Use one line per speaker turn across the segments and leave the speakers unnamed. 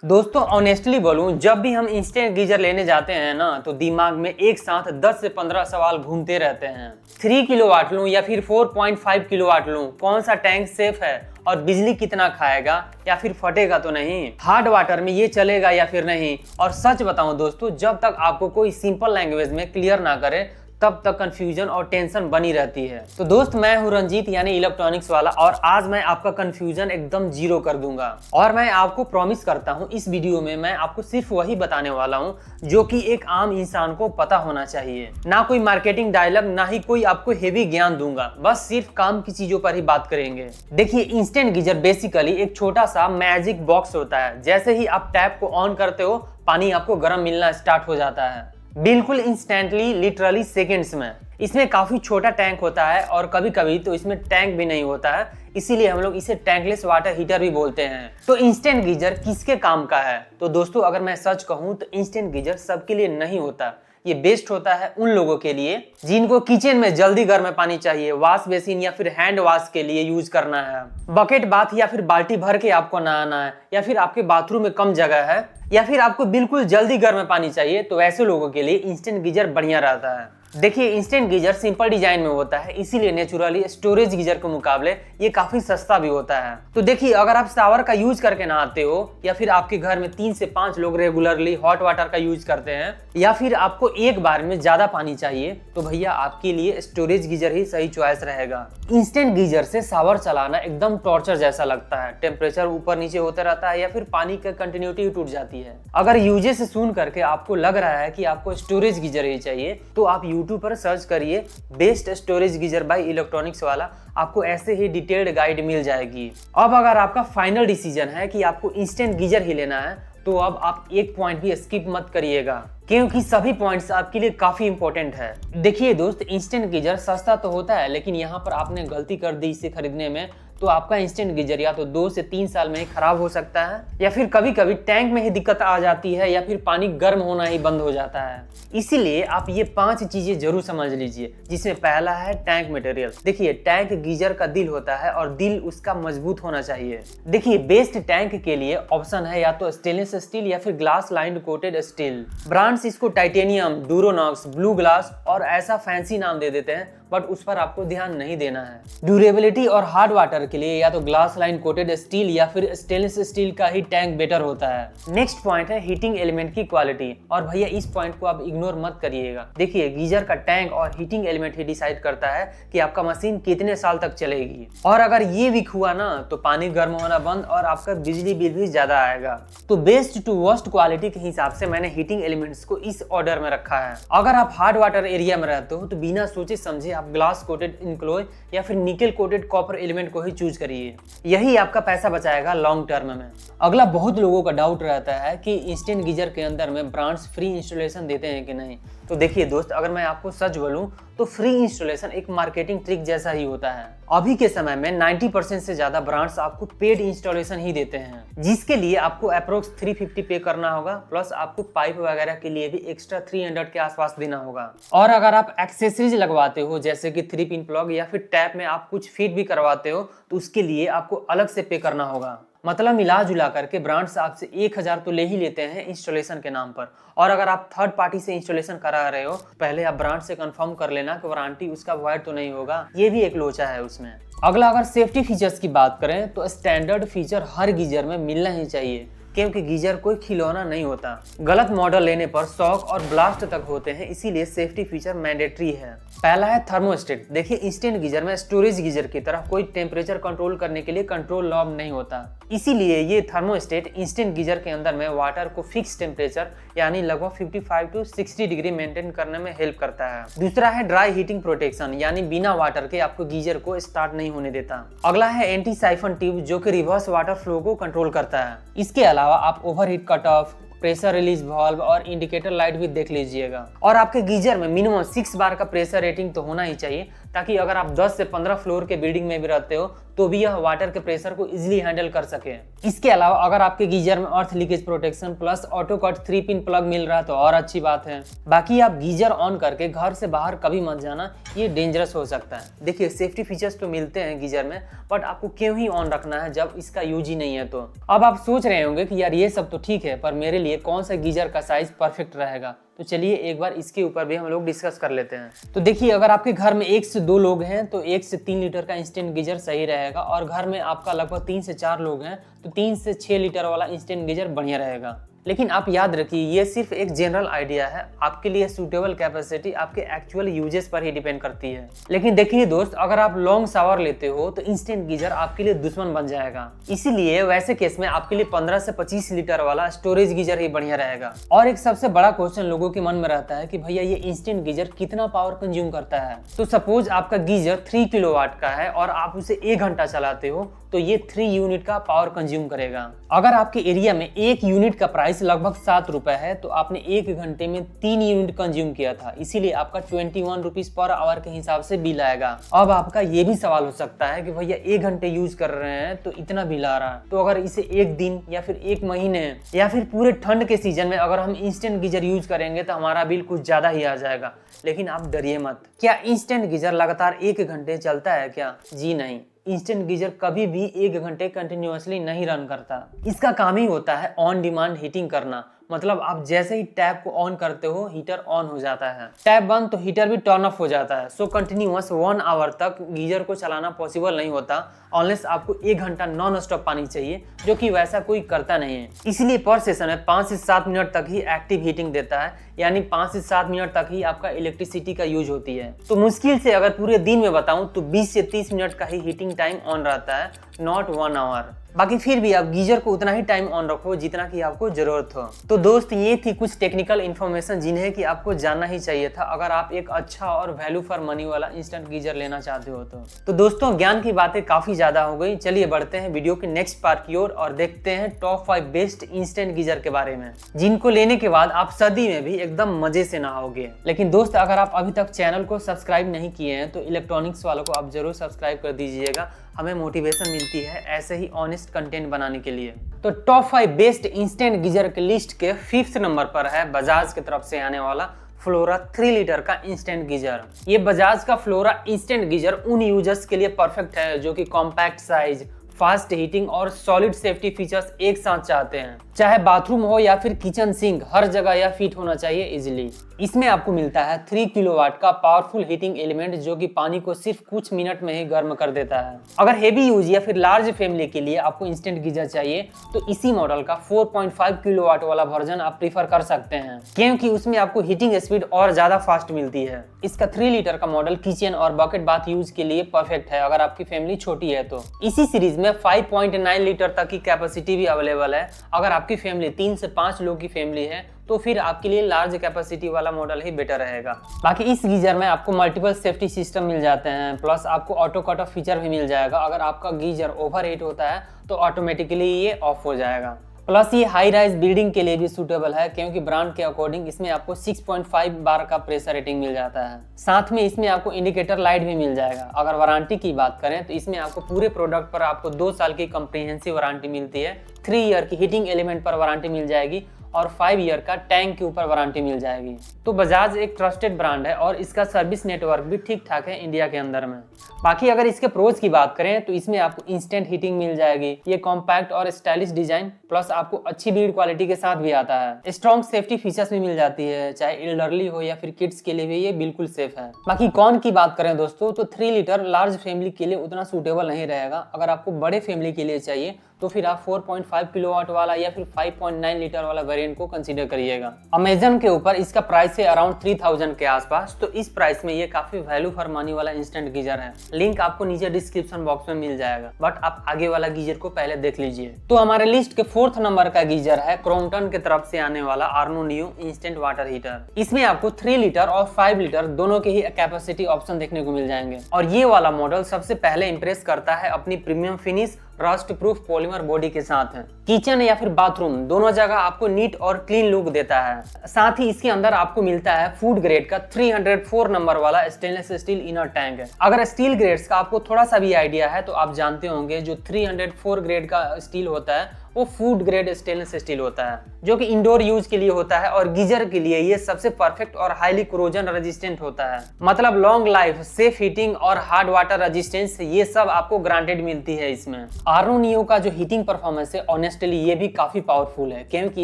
दोस्तों ऑनेस्टली बोलूं, जब भी हम इंस्टेंट गीजर लेने जाते हैं ना, तो दिमाग में एक साथ 10 से 15 सवाल घूमते रहते हैं। 3 किलोवाट लूं या फिर 4.5 किलोवाट लूं, कौन सा टैंक सेफ है और बिजली कितना खाएगा, या फिर फटेगा तो नहीं, हार्ड वाटर में ये चलेगा या फिर नहीं। और सच बताऊं दोस्तों, जब तक आपको कोई सिंपल लैंग्वेज में क्लियर ना करे तब तक कंफ्यूजन और टेंशन बनी रहती है। तो दोस्त, मैं हूं रंजीत यानी इलेक्ट्रॉनिक्स वाला, और आज मैं आपका कंफ्यूजन एकदम जीरो कर दूंगा। और मैं आपको प्रॉमिस करता हूं, इस वीडियो में मैं आपको सिर्फ वही बताने वाला हूं जो कि एक आम इंसान को पता होना चाहिए। ना कोई मार्केटिंग डायलॉग, ना ही कोई आपको हेवी ज्ञान दूंगा, बस सिर्फ काम की चीजों पर ही बात करेंगे। देखिए, इंस्टेंट गीजर बेसिकली एक छोटा सा मैजिक बॉक्स होता है। जैसे ही आप टैप को ऑन करते हो, पानी आपको गर्म मिलना स्टार्ट हो जाता है, बिल्कुल इंस्टेंटली, लिटरली सेकेंड्स में। इसमें काफी छोटा टैंक होता है और कभी कभी तो इसमें टैंक भी नहीं होता है, इसीलिए हम लोग इसे टैंकलेस वाटर हीटर भी बोलते हैं। तो इंस्टेंट गीजर किसके काम का है? तो दोस्तों, अगर मैं सच कहूं तो इंस्टेंट गीजर सबके लिए नहीं होता। ये बेस्ट होता है उन लोगों के लिए जिनको किचन में जल्दी गर्म पानी चाहिए, वॉश बेसिन या फिर हैंड वॉश के लिए यूज करना है, बकेट बाथ या फिर बाल्टी भर के आपको नहाना है, या फिर आपके बाथरूम में कम जगह है, या फिर आपको बिल्कुल जल्दी गर्म पानी चाहिए, तो ऐसे लोगों के लिए इंस्टेंट गीजर बढ़िया रहता है। देखिए, इंस्टेंट गीजर सिंपल डिजाइन में होता है, इसीलिए नेचुरली स्टोरेज गीजर के मुकाबले ये काफी सस्ता भी होता है। तो देखिए, अगर आप शावर का यूज करके नहाते हो, या फिर आपके घर में 3 से 5 लोग रेगुलरली हॉट वाटर का यूज करते हैं, या फिर आपको एक बार में ज्यादा पानी चाहिए, तो भैया आपके लिए स्टोरेज गीजर ही सही चॉइस रहेगा। इंस्टेंट गीजर से शावर चलाना एकदम टॉर्चर जैसा लगता है। टेम्परेचर ऊपर नीचे होता रहता है, या फिर पानी की कंटिन्यूटी टूट जाती है। अगर यूजे से सुन करके आपको लग रहा है कि आपको स्टोरेज गीजर ही चाहिए, तो आप यूट्यूब पर सर्च करिए best storage geyser by electronics वाला, आपको ऐसे ही डिटेल्ड गाइड मिल जाएगी। अब अगर आपका फाइनल डिसीजन है कि आपको इंस्टेंट गीजर ही लेना है, तो अब आप एक पॉइंट भी स्किप मत करिएगा, क्योंकि सभी पॉइंट्स आपके लिए काफी इंपॉर्टेंट है। देखिए दोस्त, इंस्टेंट गीजर सस्ता तो होता है, लेकिन यहाँ पर आपने गलती कर दी इसे खरीदने में, तो आपका इंस्टेंट गीजर या तो 2 से 3 साल में ही खराब हो सकता है, या फिर कभी कभी टैंक में ही दिक्कत आ जाती है, या फिर पानी गर्म होना ही बंद हो जाता है। इसीलिए आप ये 5 चीजें जरूर समझ लीजिए, जिसमें पहला है टैंक मटेरियल। देखिए, टैंक गीजर का दिल होता है और दिल उसका मजबूत होना चाहिए। देखिए, बेस्ट टैंक के लिए ऑप्शन है या तो स्टेनलेस स्टील या फिर glass lined coated steel. Brands इसको टाइटेनियम, डूरोनॉक्स, ब्लू ग्लास और ऐसा फैंसी नाम दे देते हैं, बट उस पर आपको ध्यान नहीं देना है। ड्यूरेबिलिटी और हार्ड वाटर के लिए या तो ग्लास लाइन कोटेड स्टील या फिर स्टेनलेस स्टील का ही टैंक बेटर होता है। नेक्स्ट पॉइंट है हीटिंग एलिमेंट की क्वालिटी, और भैया इस पॉइंट को आप इग्नोर मत करिएगा। देखिए, गीजर का टैंक और हीटिंग एलिमेंट ही डिसाइड करता है कि आपका मशीन कितने साल तक चलेगी, और अगर ये वीक हुआ ना, तो पानी गर्म होना बंद और आपका बिजली बिल भी ज्यादा आएगा। तो बेस्ट टू वर्स्ट क्वालिटी के हिसाब से मैंने हीटिंग एलिमेंट्स को इस ऑर्डर में रखा है। अगर आप हार्ड वाटर एरिया में रहते हो, तो बिना सोचे समझे आप ग्लास कोटेड इनक्लोय या फिर निकल कोटेड कॉपर एलिमेंट को ही चूज करिए, यही आपका पैसा बचाएगा लॉन्ग टर्म में। अगला, बहुत लोगों का डाउट रहता है कि इंस्टेंट गीजर के अंदर में ब्रांड्स फ्री इंस्टॉलेशन देते हैं कि नहीं। तो देखिए दोस्त, अगर मैं आपको सच बोलूं तो फ्री इंस्टॉलेशन एक मार्केटिंग ट्रिक जैसा ही होता है। अभी के समय में 90% से ज्यादा ब्रांड्स आपको पेड इंस्टॉलेशन ही देते हैं, जिसके लिए आपको अप्रोक्स 350 पे करना होगा, प्लस आपको पाइप वगैरह के लिए भी एक्स्ट्रा 300 के आसपास देना होगा। और अगर आप एक्सेसरीज लगवाते हो, जैसे कि 3 पिन प्लग या फिर टैप में आप कुछ फिट भी करवाते हो, तो उसके लिए आपको अलग से पे करना होगा। मतलब मिला जुला करके ब्रांड्स आपसे 1000 तो ले ही लेते हैं इंस्टॉलेशन के नाम पर। और अगर आप थर्ड पार्टी से इंस्टॉलेशन करा रहे हो, पहले आप ब्रांड से कंफर्म कर लेना कि वारंटी उसका वॉइड तो नहीं होगा, ये भी एक लोचा है उसमें। अगला, अगर सेफ्टी फीचर्स की बात करें तो स्टैंडर्ड फीचर हर गीजर में मिलना ही चाहिए, क्योंकि गीजर कोई खिलौना नहीं होता। गलत मॉडल लेने पर शॉक और ब्लास्ट तक होते हैं, इसीलिए सेफ्टी फीचर मैंडेटरी है। पहला है थर्मोस्टेट। देखिए, इंस्टेंट गीजर में स्टोरेज गीजर की तरह कोई टेम्परेचर कंट्रोल करने के लिए कंट्रोल नॉब नहीं होता, इसीलिए ये थर्मोस्टेट इंस्टेंट गीजर के अंदर में वाटर को फिक्स टेम्परेचर यानी लगभग 55 to 60 डिग्री मेंटेन करने में हेल्प करता है। दूसरा है ड्राई हीटिंग प्रोटेक्शन, यानी बिना वाटर के आपको गीजर को स्टार्ट नहीं होने देता। अगला है एंटी साइफन ट्यूब, जो कि रिवर्स वाटर फ्लो को कंट्रोल करता है। इसके अलावा आप overheat cut off, pressure release valve और इंडिकेटर लाइट भी देख लीजिएगा। और आपके गीजर में मिनिमम 6 बार का प्रेशर रेटिंग तो होना ही चाहिए, ताकि अगर आप 10 से 15 फ्लोर के बिल्डिंग में भी रहते हो तो भी यह वाटर के प्रेशर को इजीली हैंडल कर सके। इसके अलावा अगर आपके गीजर में earth leakage protection plus auto cut 3 pin plug मिल रहा है तो और अच्छी बात है। बाकी आप गीजर ऑन करके घर से बाहर कभी मत जाना, ये डेंजरस हो सकता है। देखिए सेफ्टी फीचर्स तो मिलते हैं गीजर में, बट आपको क्यों ही ऑन रखना है जब इसका यूज ही नहीं है। तो अब आप सोच रहे होंगे कि यार ये सब तो ठीक है, पर मेरे लिए कौन सा गीजर का साइज परफेक्ट रहेगा, तो चलिए एक बार इसके ऊपर भी हम लोग डिस्कस कर लेते हैं। तो देखिए अगर आपके घर में 1 से 2 लोग हैं तो 1 से 3 लीटर का इंस्टेंट गीजर सही रहेगा, और घर में आपका लगभग 3 से 4 लोग हैं तो 3 से 6 लीटर वाला इंस्टेंट गीजर बढ़िया रहेगा। लेकिन आप याद रखिए ये सिर्फ एक जनरल आइडिया है, आपके लिए सूटेबल कैपेसिटी आपके एक्चुअल यूजेस पर ही डिपेंड करती है। लेकिन देखिए दोस्त, अगर आप लॉन्ग शावर लेते हो तो इंस्टेंट गीजर आपके लिए दुश्मन बन जाएगा। इसीलिए वैसे केस में आपके लिए 15 से 25 लीटर वाला स्टोरेज गीजर ही बढ़िया रहेगा। और एक सबसे बड़ा क्वेश्चन लोगों के मन में रहता है कि भैया ये इंस्टेंट गीजर कितना पावर कंज्यूम करता है। तो सपोज आपका गीजर 3 किलोवाट का है और आप उसे 1 घंटा चलाते हो तो ये 3 यूनिट का पावर कंज्यूम करेगा। अगर आपके एरिया में 1 यूनिट का प्राइस लगभग 7 रुपए है तो आपने 1 घंटे में 3 यूनिट कंज्यूम किया था, इसीलिए आपका 21 रुपीज पर आवर के हिसाब से बिल आएगा। अब आपका ये भी सवाल हो सकता है कि भैया 1 घंटे यूज कर रहे हैं तो इतना बिल आ रहा है, तो अगर इसे 1 दिन या फिर 1 महीने या फिर पूरे ठंड के सीजन में अगर हम इंस्टेंट गीजर यूज करेंगे तो हमारा बिल कुछ ज्यादा ही आ जाएगा। लेकिन आप डरिए मत, क्या इंस्टेंट गीजर लगातार 1 घंटे चलता है क्या? जी नहीं, इंस्टेंट गीजर कभी भी 1 घंटे कंटिन्यूअसली नहीं रन करता। इसका काम ही होता है ऑन डिमांड हीटिंग करना, मतलब आप जैसे ही टैप को ऑन करते हो हीटर ऑन हो जाता है, टैप बंद तो हीटर भी टर्न ऑफ हो जाता है। सो कंटिन्यूअस 1 आवर तक गीजर को चलाना पॉसिबल नहीं होता अनलेस आपको 1 घंटा नॉन स्टॉप पानी चाहिए, जो कि वैसा कोई करता नहीं है। इसलिए पर सेशन में 5 से 7 मिनट तक ही एक्टिव हीटिंग देता है, यानी 5 से 7 मिनट तक ही आपका इलेक्ट्रिसिटी का यूज होती है। तो मुश्किल से अगर पूरे दिन में बताऊं तो 20 से 30 मिनट का ही हीटिंग टाइम ऑन रहता है, नॉट 1 आवर। बाकी फिर भी आप गीजर को उतना ही टाइम ऑन रखो जितना कि आपको जरूरत हो। तो दोस्त ये थी कुछ टेक्निकल इन्फॉर्मेशन जिन्हें कि आपको जानना ही चाहिए था अगर आप एक अच्छा और वैल्यू फॉर मनी वाला इंस्टेंट गीजर लेना चाहते हो। तो दोस्तों ज्ञान की बातें काफी ज्यादा हो गई, चलिए बढ़ते हैं वीडियो के नेक्स्ट पार्ट की ओर और देखते हैं टॉप 5 बेस्ट इंस्टेंट गीजर के बारे में, जिनको लेने के बाद आप सर्दी में भी एकदम मजे से नहाओगे। लेकिन दोस्त अगर आप अभी तक चैनल को सब्सक्राइब नहीं किए हैं तो इलेक्ट्रॉनिक्स वालों को आप जरूर सब्सक्राइब कर दीजिएगा, हमें मोटिवेशन मिलती है ऐसे ही ऑनेस्ट कंटेंट बनाने के लिए। तो टॉप 5 बेस्ट इंस्टेंट गीजर के लिस्ट के 5th नंबर पर है बजाज की तरफ से आने वाला फ्लोरा 3 लीटर का इंस्टेंट गीजर। ये बजाज का फ्लोरा इंस्टेंट गीजर उन यूजर्स के लिए परफेक्ट है जो कि कॉम्पैक्ट साइज, फास्ट हीटिंग और सॉलिड सेफ्टी फीचर्स एक साथ चाहते हैं। चाहे बाथरूम हो या फिर किचन सिंक, हर जगह यह फिट होना चाहिए इजीली। इसमें आपको मिलता है 3 किलोवाट का पावरफुल हीटिंग एलिमेंट जो कि पानी को सिर्फ कुछ मिनट में ही गर्म कर देता है। अगर हेवी यूज या फिर लार्ज फैमिली के लिए आपको इंस्टेंट गीजर चाहिए तो इसी मॉडल का 4.5 किलोवाट वाला वर्जन आप प्रीफर कर सकते हैं, क्योंकि उसमें आपको हीटिंग स्पीड और ज्यादा फास्ट मिलती है। इसका 3 लीटर का मॉडल किचन और बकेट बाथ यूज के लिए परफेक्ट है अगर आपकी फैमिली छोटी है तो। इसी सीरीज में 5.9 लीटर तक की कैपेसिटी भी अवेलेबल है। अगर आपकी फैमिली 3 से 5 लोग की फैमिली है तो फिर आपके लिए लार्ज कैपेसिटी वाला मॉडल ही बेटर रहेगा। बाकी इस गीजर में आपको मल्टीपल सेफ्टी सिस्टम मिल जाते हैं, प्लस आपको ऑटो कट ऑफ फीचर भी मिल जाएगा। अगर आपका गीजर ओवर हीट होता है तो ऑटोमेटिकली ये ऑफ हो जाएगा। प्लस ये हाई राइज बिल्डिंग के लिए भी सूटेबल है, क्योंकि ब्रांड के अकॉर्डिंग इसमें आपको 6.5 बार का प्रेशर रेटिंग मिल जाता है। साथ में इसमें आपको इंडिकेटर लाइट भी मिल जाएगा। अगर वारंटी की बात करें तो इसमें आपको पूरे प्रोडक्ट पर आपको 2 साल की कम्प्रीहेंसिव वारंटी मिलती है, 3 ईयर की हीटिंग एलिमेंट पर वारंटी मिल जाएगी और 5 ईयर का टैंक के ऊपर वारंटी मिल जाएगी। तो बजाज एक ट्रस्टेड ब्रांड है और इसका सर्विस नेटवर्क भी ठीक ठाक है इंडिया के अंदर में। बाकी अगर इसके प्रोज की बात करें तो इसमें आपको इंस्टेंट हीटिंग मिल जाएगी, ये कॉम्पैक्ट और स्टाइलिश डिजाइन प्लस आपको अच्छी बिल्ड क्वालिटी के साथ भी आता है। स्ट्रॉन्ग सेफ्टी फीचर्स भी मिल जाती है, चाहे एल्डरली हो या फिर किड्स के लिए भी ये बिल्कुल सेफ है। बाकी कौन की बात करें दोस्तों तो 3 लीटर लार्ज फैमिली के लिए उतना सूटेबल नहीं रहेगा। अगर आपको बड़े फैमिली के लिए चाहिए तो फिर आप 4.5 किलोवाट वाला या फिर 5.9 लीटर वाला वेरिएंट को कंसीडर करिएगा। अमेजन के ऊपर इसका प्राइस है अराउंड 3000 के आसपास, तो इस प्राइस में ये काफी वैल्यू फॉर मनी वाला इंस्टेंट गीजर है। लिंक आपको नीचे डिस्क्रिप्शन बॉक्स में मिल जाएगा, बट आप आगे वाला गीजर को पहले देख लीजिए। तो हमारे लिस्ट के 4th नंबर का गीजर है क्रॉम्पटन की तरफ से आने वाला आर्नो नियो इंस्टेंट वाटर हीटर। इसमें आपको 3 लीटर और 5 लीटर दोनों के ही कैपेसिटी ऑप्शन देखने को मिल जाएंगे और ये वाला मॉडल सबसे पहले इंप्रेस करता है अपनी premium finish rust proof polymer body के साथ है। किचन या फिर बाथरूम दोनों जगह आपको नीट और क्लीन लुक देता है। साथ ही इसके अंदर आपको मिलता है फूड ग्रेड का 304 नंबर वाला स्टेनलेस स्टील इनर टैंक है। अगर स्टील ग्रेड्स का आपको थोड़ा सा भी आइडिया है तो आप जानते होंगे जो 304 ग्रेड का स्टील होता है वो फूड ग्रेड स्टेनलेस स्टील होता है, जो कि इंडोर यूज के लिए होता है और गीजर के लिए ये सबसे परफेक्ट और हाईली कोरोजन रेजिस्टेंट होता है। मतलब लॉन्ग लाइफ, सेफ हीटिंग और हार्ड वाटर रेजिस्टेंस ये सब आपको ग्रांटेड मिलती है इसमें। आर्नो नियो का जो हीटिंग परफॉर्मेंस है ऑनेस्टली ये भी काफी पावरफुल है, क्योंकि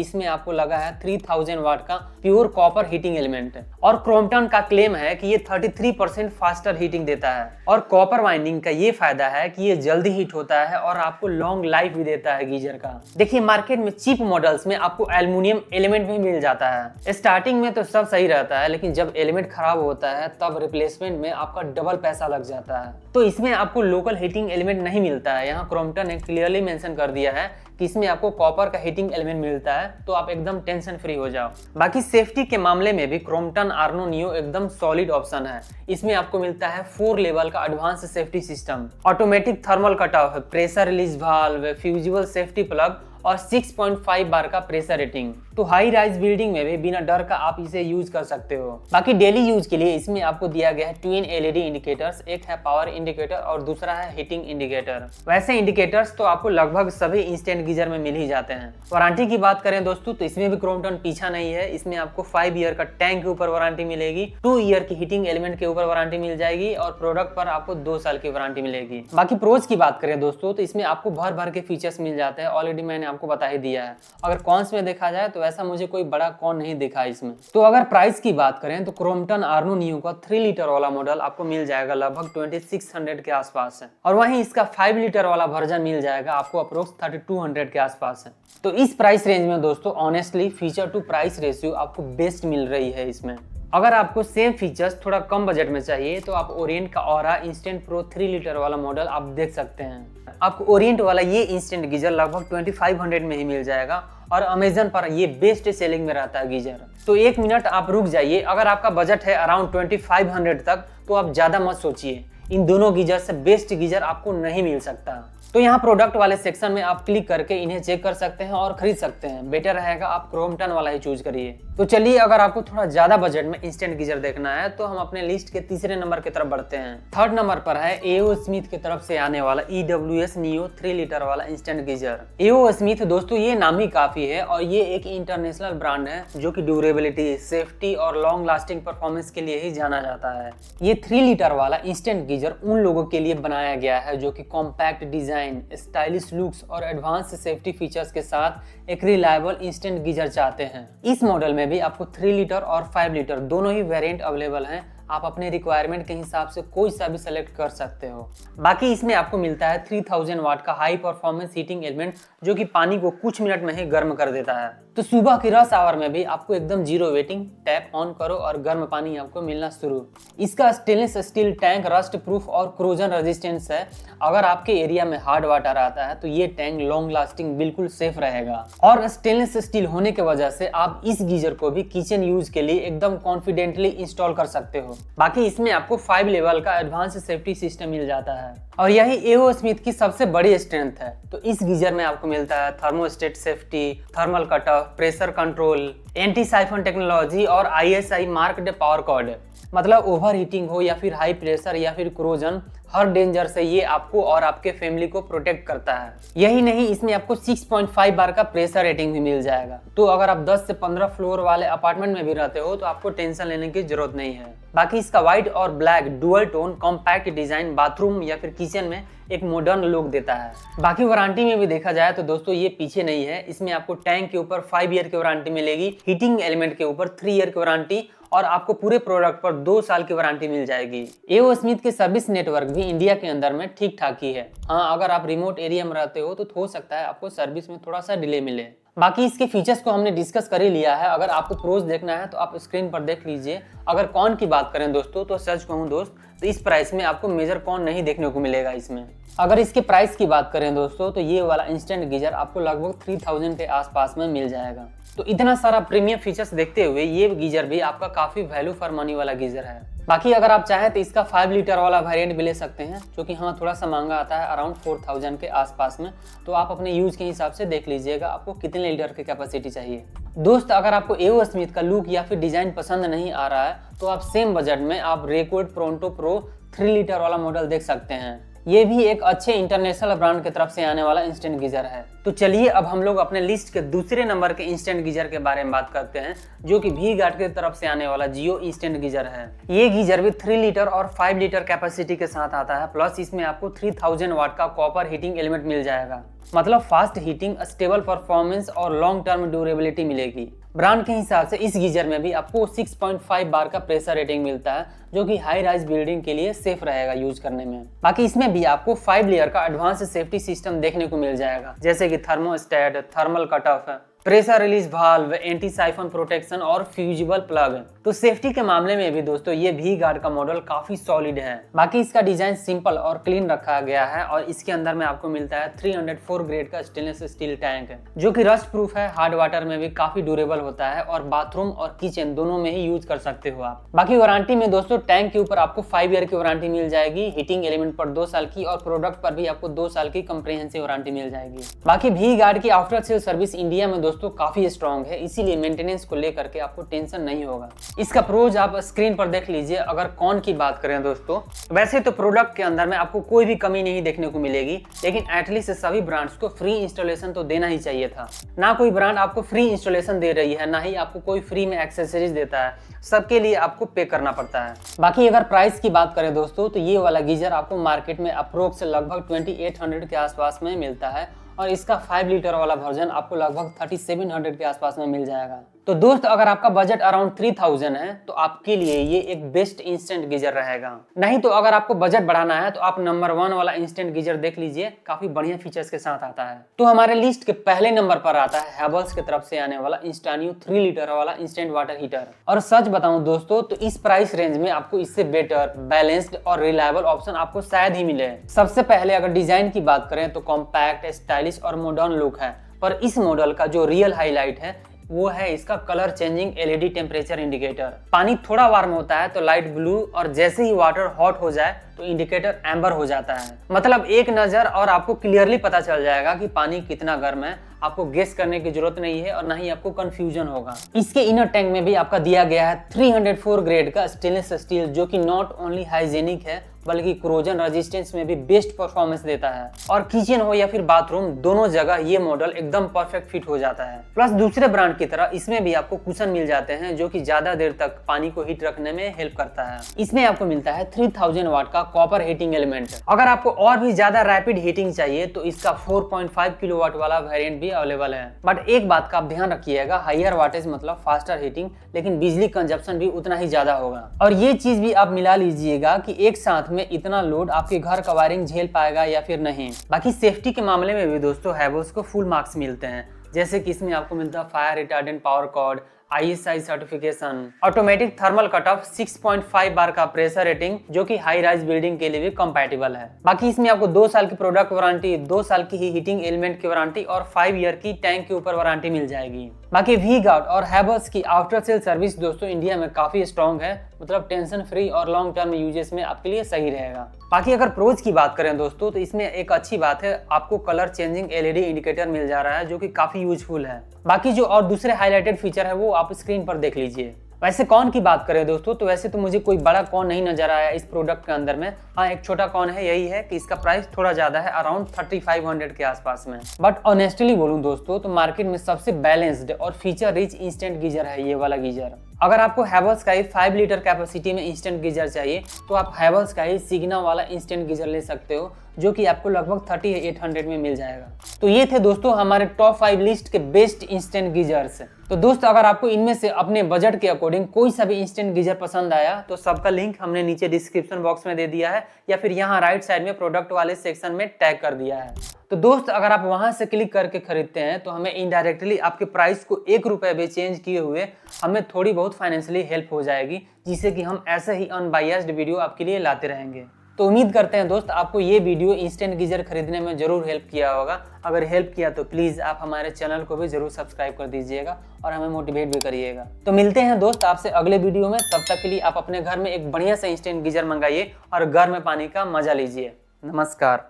इसमें आपको लगा है 3000 वाट का प्योर कॉपर हीटिंग एलिमेंट है और क्रोम्पटन का क्लेम है कि ये 33% फास्टर हीटिंग देता है। और कॉपर वाइंडिंग का ये फायदा है कि ये जल्दी हीट होता है और आपको लॉन्ग लाइफ भी देता है गीजर का। देखिए मार्केट में चीप मॉडल्स में आपको एल्युमिनियम एलिमेंट भी मिल जाता है। स्टार्टिंग में तो सब सही रहता है, लेकिन जब एलिमेंट खराब होता है तब रिप्लेसमेंट में आपका डबल पैसा लग जाता है। तो इसमें आपको लोकल हीटिंग एलिमेंट नहीं मिलता है। यहाँ क्रोम्पटन ने क्लियरली मेंशन कर दिया है कि इसमें आपको कॉपर का हीटिंग एलिमेंट मिलता है, तो आप एकदम टेंशन फ्री हो जाओ। बाकी सेफ्टी के मामले में भी क्रोम्पटन आर्नो नियो एकदम सॉलिड ऑप्शन है। इसमें आपको मिलता है 4 लेवल का advance safety system, automatic thermal cut of, pressure release valve, fusible safety plug और 6.5 बार का प्रेशर रेटिंग। तो हाई राइज बिल्डिंग में भी बिना डर का आप इसे यूज कर सकते हो। बाकी डेली यूज के लिए इसमें आपको दिया गया है ट्विन एलईडी इंडिकेटर्स, एक है पावर इंडिकेटर और दूसरा है हीटिंग इंडिकेटर। वैसे इंडिकेटर्स तो आपको लगभग सभी इंस्टेंट गीजर में मिल ही जाते हैं। वारंटी की बात करें दोस्तों तो इसमें भी क्रोम्पटन पीछा नहीं है। इसमें आपको 5 ईयर का टैंक के ऊपर वारंटी मिलेगी, 2 ईयर की हीटिंग एलिमेंट के ऊपर वारंटी मिल जाएगी और प्रोडक्ट पर आपको 2 साल की वारंटी मिलेगी। बाकी प्रोज की बात करें दोस्तों तो इसमें आपको भर भर के फीचर्स मिल जाते हैं, ऑलरेडी मैंने आपको बता ही दिया है। अगर कॉन्स में देखा जाए तो ऐसा मुझे कोई बड़ा कॉन नहीं दिखा इसमें। तो अगर प्राइस की बात करें तो क्रोम्पटन आर्नो नियो का 3 लीटर वाला मॉडल आपको मिल जाएगा लगभग 2600 के आसपास है, और वहीं इसका 5 लीटर वाला वर्जन मिल जाएगा आपको अप्रोक्स 3200 के आसपास है। तो इस प्राइस रेंज में दोस्तों honestly feature to price ratio आपको बेस्ट मिल रही है इसमें। अगर आपको सेम फीचर्स थोड़ा कम बजट में चाहिए तो आप ओरिएंट का ऑरा इंस्टेंट प्रो 3 लीटर वाला मॉडल आप देख सकते हैं। आपको ओरिएंट वाला ये इंस्टेंट गीजर लगभग 2500 में ही मिल जाएगा और अमेजन पर ये बेस्ट सेलिंग में रहता है गीजर। तो 1 मिनट आप रुक जाइए, अगर आपका बजट है अराउंड 2500 तक तो आप ज्यादा मत सोचिए, इन दोनों गीजर से बेस्ट गीजर आपको नहीं मिल सकता। तो यहाँ प्रोडक्ट वाले सेक्शन में आप क्लिक करके इन्हें चेक कर सकते हैं और खरीद सकते हैं। बेटर रहेगा आप क्रोम्पटन वाला ही चूज करिए। तो चलिए अगर आपको थोड़ा ज्यादा बजट में इंस्टेंट गीजर देखना है तो हम अपने लिस्ट के तीसरे नंबर की तरफ बढ़ते हैं। 3rd नंबर पर है एओ स्मिथ की तरफ से आने वाला EWS नियो 3 लीटर वाला इंस्टेंट गीजर। एओ स्मिथ दोस्तों ये नाम ही काफी है और ये एक इंटरनेशनल ब्रांड है जो कि ड्यूरेबिलिटी, सेफ्टी और लॉन्ग लास्टिंग परफॉर्मेंस के लिए ही जाना जाता है। ये 3 लीटर वाला इंस्टेंट गीजर उन लोगों के लिए बनाया गया है जो कि कॉम्पैक्ट डिजाइन, स्टाइलिश लुक्स और एडवांस सेफ्टी फीचर्स के साथ एक रिलायबल इंस्टेंट गीजर चाहते हैं। इस मॉडल में भी आपको 3 लीटर और 5 लीटर दोनों ही वेरिएंट अवेलेबल हैं। आप अपने रिक्वायरमेंट के हिसाब से कोई सा भी सेलेक्ट कर सकते हो। बाकी इसमें आपको मिलता है 3000 वाट का हाई परफॉर्मेंस हीटिंग एलिमेंट जो कि पानी को कुछ मिनट में ही गर्म कर देता है। तो सुबह की रश आवर में भी आपको एकदम जीरो वेटिंग, टैप ऑन करो और गर्म पानी आपको मिलना शुरू। इसका stainless steel tank rust proof और क्रोजन रेजिस्टेंस है। अगर आपके एरिया में हार्ड वाटर आता है तो ये टैंक लॉन्ग लास्टिंग बिल्कुल सेफ रहेगा। और स्टेनलेस स्टील होने की वजह से आप इस गीजर को भी किचन यूज के लिए एकदम कॉन्फिडेंटली इंस्टॉल कर सकते हो। बाकी इसमें आपको 5 लेवल का एडवांस सेफ्टी सिस्टम मिल जाता है और यही एओ स्मिथ की सबसे बड़ी स्ट्रेंथ है। तो इस गीजर में आपको मिलता है thermostat safety, thermal cut of, pressure control, anti siphon technology और ISI मार्क्ड पावर कॉर्ड। मतलब ओवर हीटिंग हो या फिर हाई प्रेशर या फिर क्रोजन, हर डेंजर से ये आपको और आपके फैमिली को प्रोटेक्ट करता है। यही नहीं, इसमें आपको 6.5 बार का प्रेशर रेटिंग भी मिल जाएगा। तो अगर आप 10 से 15 फ्लोर वाले अपार्टमेंट में भी रहते हो तो आपको टेंशन लेने की जरूरत नहीं है। बाकी इसका व्हाइट और black dual tone compact design bathroom या फिर किचन में एक मॉडर्न लुक देता है। बाकी वारंटी में भी देखा जाए तो दोस्तों ये पीछे नहीं है। इसमें आपको टैंक के ऊपर 5 ईयर की वारंटी मिलेगी, हीटिंग एलिमेंट के ऊपर 3 ईयर की वारंटी और आपको पूरे प्रोडक्ट पर 2 साल की वारंटी मिल जाएगी। एओ स्मिथ के सर्विस नेटवर्क भी इंडिया के अंदर में ठीक ठाक ही है। हाँ, अगर आप रिमोट एरिया में रहते हो तो हो सकता है आपको सर्विस में थोड़ा सा डिले मिले। बाकी इसके फीचर्स को हमने डिस्कस कर ही लिया है। अगर आपको प्रोज देखना है तो आप स्क्रीन पर देख लीजिए। अगर कॉन की बात करें दोस्तों तो सच कहूँ दोस्त तो इस प्राइस में आपको मेजर कॉन नहीं देखने को मिलेगा इसमें। अगर इसके प्राइस की बात करें दोस्तों तो ये वाला इंस्टेंट गीजर आपको लगभग 3000 के आसपास में मिल जाएगा। तो इतना सारा प्रीमियम फीचर्स देखते हुए ये गीजर भी आपका काफी वैल्यू फॉर मनी वाला गीजर है। बाकी अगर आप चाहें तो इसका 5 लीटर वाला वेरिएंट भी ले सकते हैं, जो कि हाँ थोड़ा सा महंगा आता है, अराउंड 4000 के आसपास में। तो आप अपने यूज के हिसाब से देख लीजिएगा आपको कितने लीटर की कैपेसिटी चाहिए। दोस्त अगर आपको एओ स्मिथ का लुक या फिर डिजाइन पसंद नहीं आ रहा है तो आप सेम बजट में आप रेकॉर्ड प्रोंटो प्रो 3 लीटर वाला मॉडल देख सकते हैं। ये भी एक अच्छे इंटरनेशनल ब्रांड की तरफ से आने वाला इंस्टेंट गीजर है। तो चलिए अब हम लोग अपने लिस्ट के दूसरे नंबर के इंस्टेंट गीजर के बारे में बात करते हैं, जो कि वी गार्ड की तरफ से आने वाला जियो इंस्टेंट गीजर है। ये गीजर भी 3 लीटर और 5 लीटर कैपेसिटी के साथ आता है, प्लस इसमें आपको 3000 वाट का कॉपर हीटिंग एलिमेंट मिल जाएगा। मतलब फास्ट हीटिंग, स्टेबल परफॉर्मेंस और लॉन्ग टर्म ड्यूरेबिलिटी मिलेगी। ब्रांड के हिसाब से इस गीजर में भी आपको 6.5 बार का प्रेशर रेटिंग मिलता है, जो कि हाई राइज बिल्डिंग के लिए सेफ रहेगा यूज करने में। बाकी इसमें भी आपको 5 लेयर का एडवांस सेफ्टी सिस्टम देखने को मिल जाएगा, जैसे कि thermostat, thermal cut of, pressure release valve, anti siphon protection और फ्यूजिबल प्लग। तो सेफ्टी के मामले में भी दोस्तों ये वी गार्ड का मॉडल काफी सॉलिड है। बाकी इसका डिजाइन सिंपल और क्लीन रखा गया है और इसके अंदर में आपको मिलता है 304 ग्रेड का स्टेनलेस स्टील टैंक, जो कि रस्ट प्रूफ है, हार्ड वाटर में भी काफी ड्यूरेबल होता है और बाथरूम और किचन दोनों में ही यूज कर सकते हो आप। बाकी वारंटी में दोस्तों टैंक के ऊपर आपको 5 ईयर की वारंटी मिल जाएगी, हीटिंग एलिमेंट पर 2 साल की और प्रोडक्ट पर भी आपको 2 साल की कंप्रिहेंसिव वारंटी मिल जाएगी। बाकी वी गार्ड की आफ्टर सेल सर्विस इंडिया में दोस्तों काफी स्ट्रॉन्ग है, इसीलिए मेंटेनेंस को लेकर के आपको टेंशन नहीं होगा। इसका प्रोज आप स्क्रीन पर देख लीजिए। अगर कौन की बात करें दोस्तों, वैसे तो प्रोडक्ट के अंदर में आपको कोई भी कमी नहीं देखने को मिलेगी, लेकिन एटलीस्ट सभी ब्रांड्स को फ्री इंस्टॉलेशन तो देना ही चाहिए था। ना कोई ब्रांड आपको फ्री इंस्टॉलेशन दे रही है, ना ही आपको कोई फ्री में एक्सेसरीज देता है, सबके लिए आपको पे करना पड़ता है। बाकी अगर प्राइस की बात करें दोस्तों, तो ये वाला गीजर आपको मार्केट में अप्रोक्स लगभग 2800 के आसपास में मिलता है और इसका 5 लीटर वाला वर्जन आपको लगभग 3700 के आसपास में मिल जाएगा। तो दोस्त अगर आपका बजट अराउंड 3000 है तो आपके लिए ये एक बेस्ट इंस्टेंट गीजर रहेगा। नहीं तो अगर आपको बजट बढ़ाना है तो आप नंबर 1 वाला इंस्टेंट गीजर देख लीजिए, काफी बढ़िया फीचर्स के साथ आता है। तो हमारे लिस्ट के पहले नंबर पर आता है हैवेल्स की तरफ से आने वाला इंस्टानियो 3 लीटर वाला इंस्टेंट वाटर हीटर। और सच बताऊं दोस्तों तो इस प्राइस रेंज में आपको इससे बेटर, बैलेंस्ड और रिलायबल ऑप्शन आपको शायद ही मिले। सबसे पहले अगर डिजाइन की बात करें तो कॉम्पैक्ट, स्टाइलिश और मॉडर्न लुक है, पर इस मॉडल का जो रियल हाईलाइट है वो है इसका colour changing LED temperature indicator. पानी थोड़ा वार्म होता है तो लाइट ब्लू और जैसे ही वाटर हॉट हो जाए तो इंडिकेटर एम्बर हो जाता है। मतलब एक नजर और आपको क्लियरली पता चल जाएगा कि पानी कितना गर्म है। आपको गेस करने की जरूरत नहीं है और ना ही आपको कंफ्यूजन होगा। इसके इनर टैंक में भी आपका दिया गया है 304 ग्रेड का स्टेनलेस स्टील, जो कि नॉट ओनली हाइजेनिक है बल्कि क्रोजन रेजिस्टेंस में भी बेस्ट परफॉर्मेंस देता है। और किचन हो या फिर बाथरूम, दोनों जगह ये मॉडल एकदम परफेक्ट फिट हो जाता है। प्लस दूसरे ब्रांड की तरह इसमें भी आपको कुशन मिल जाते हैं, जो कि ज्यादा देर तक पानी को हीट रखने में हेल्प करता है। इसमें आपको मिलता है 3000 वाट का कॉपर हीटिंग एलिमेंट। अगर आपको और भी ज्यादा रैपिड हीटिंग चाहिए तो इसका 4.5 किलोवाट वाला वेरिएंट भी अवेलेबल है। बट एक बात का आप ध्यान रखिएगा, हायर वाटेज मतलब फास्टर हीटिंग, लेकिन बिजली कंजप्शन भी उतना ही ज्यादा होगा। और ये चीज भी आप मिला लीजिएगा कि एक साथ में इतना लोड आपके घर का वायरिंग झेल पाएगा या फिर नहीं। बाकी सेफ्टी के मामले में भी दोस्तों हैवेल्स को फुल मार्क्स मिलते हैं, जैसे कि इसमें आपको मिलता है fire retardant power cord, ISI certification, automatic thermal cut off, 6.5 bar का प्रेशर रेटिंग, जो कि हाई राइज बिल्डिंग के लिए भी कंपैटिबल है। बाकी इसमें आपको 2 साल की प्रोडक्ट वारंटी, 2 साल की ही हीटिंग एलिमेंट की वारंटी और 5 ईयर की टैंक के ऊपर वारंटी मिल जाएगी। बाकी वी गार्ड और हैवेल्स की आफ्टर सेल सर्विस दोस्तों इंडिया में काफी स्ट्रॉन्ग है, मतलब टेंशन फ्री और लॉन्ग टर्म यूजेस में आपके लिए सही रहेगा। बाकी अगर प्रोज की बात करें दोस्तों तो इसमें एक अच्छी बात है, आपको कलर चेंजिंग एलईडी इंडिकेटर मिल जा रहा है, जो कि काफी यूजफुल है। बाकी जो और दूसरे हाईलाइटेड फीचर है वो आप स्क्रीन पर देख लीजिए। वैसे कौन की बात करें दोस्तों तो वैसे तो मुझे कोई बड़ा कौन नहीं नजर आया इस प्रोडक्ट के अंदर में। हाँ, एक छोटा कौन है, यही है कि इसका प्राइस थोड़ा ज्यादा है, अराउंड 3500 के आसपास में। बट ऑनेस्टली बोलूं दोस्तों तो मार्केट में सबसे बैलेंस्ड और फीचर रिच इंस्टेंट गीजर है ये वाला गीजर। अगर आपको हैवेल्स का ही 5 लीटर कैपेसिटी में इंस्टेंट गीजर चाहिए तो आप हैवेल्स का ही सिग्ना वाला इंस्टेंट गीजर ले सकते हो, जो कि आपको लगभग 3800 में मिल जाएगा। तो ये थे दोस्तों हमारे टॉप 5 लिस्ट के बेस्ट इंस्टेंट गीजर्स। तो दोस्तों अगर आपको इनमें से अपने बजट के अकॉर्डिंग कोई सा भी इंस्टेंट गीजर पसंद आया तो सबका लिंक हमने नीचे डिस्क्रिप्शन बॉक्स में दे दिया है, या फिर यहाँ राइट साइड में प्रोडक्ट वाले सेक्शन में टैग कर दिया है। तो दोस्त अगर आप वहां से क्लिक करके खरीदते हैं तो हमें इनडायरेक्टली आपके प्राइस को 1 रुपए भी चेंज किए हुए हमें थोड़ी बहुत फाइनेंशियली हेल्प हो जाएगी, जिससे कि हम ऐसे ही अनबायस्ड वीडियो आपके लिए लाते रहेंगे। तो उम्मीद करते हैं दोस्त आपको ये वीडियो इंस्टेंट गीजर खरीदने में जरूर हेल्प किया होगा। अगर हेल्प किया तो प्लीज़ आप हमारे चैनल को भी जरूर सब्सक्राइब कर दीजिएगा और हमें मोटिवेट भी करिएगा। तो मिलते हैं दोस्त आपसे अगले वीडियो में। तब तक के लिए आप अपने घर में एक बढ़िया सा इंस्टेंट गीजर मंगाइए और गर्म पानी का मजा लीजिए। नमस्कार।